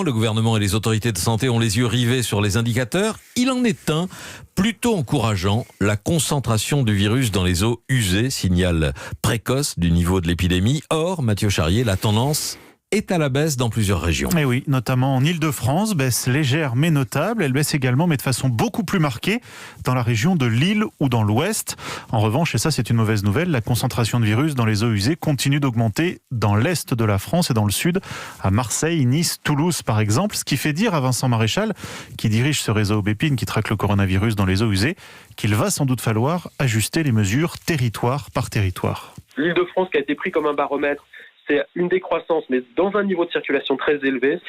Le gouvernement et les autorités de santé ont les yeux rivés sur les indicateurs. Il en est un plutôt encourageant. La concentration du virus dans les eaux usées, signal précoce du niveau de l'épidémie. Or, Mathieu Charrier, la tendance est à la baisse dans plusieurs régions. Et oui, notamment en Île-de-France, baisse légère mais notable. Elle baisse également, mais de façon beaucoup plus marquée, dans la région de Lille ou dans l'Ouest. En revanche, et ça c'est une mauvaise nouvelle, la concentration de virus dans les eaux usées continue d'augmenter dans l'Est de la France et dans le Sud, à Marseille, Nice, Toulouse par exemple. Ce qui fait dire à Vincent Maréchal, qui dirige ce réseau Aubépine qui traque le coronavirus dans les eaux usées, qu'il va sans doute falloir ajuster les mesures territoire par territoire. L'Île-de-France qui a été pris comme un baromètre, c'est une décroissance, mais dans un niveau de circulation très élevé,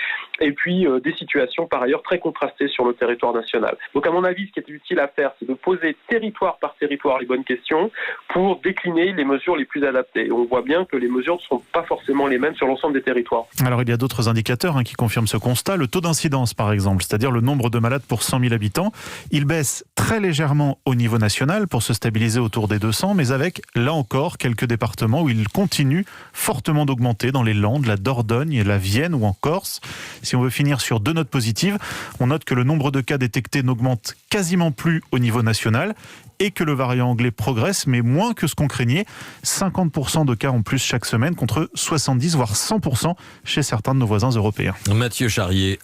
et puis des situations par ailleurs très contrastées sur le territoire national. Donc à mon avis, ce qui est utile à faire, c'est de poser territoire par territoire les bonnes questions pour décliner les mesures les plus adaptées. Et on voit bien que les mesures ne sont pas forcément les mêmes sur l'ensemble des territoires. Alors il y a d'autres indicateurs qui confirment ce constat. Le taux d'incidence par exemple, c'est-à-dire le nombre de malades pour 100 000 habitants, il baisse très légèrement au niveau national pour se stabiliser autour des 200, mais avec, là encore, quelques départements où il continue fortement d'augmenter, dans les Landes, la Dordogne, la Vienne ou en Corse. Si on veut finir sur 2 notes positives, on note que le nombre de cas détectés n'augmente quasiment plus au niveau national et que le variant anglais progresse, mais moins que ce qu'on craignait. 50% de cas en plus chaque semaine contre 70 voire 100% chez certains de nos voisins européens. Mathieu Charrier,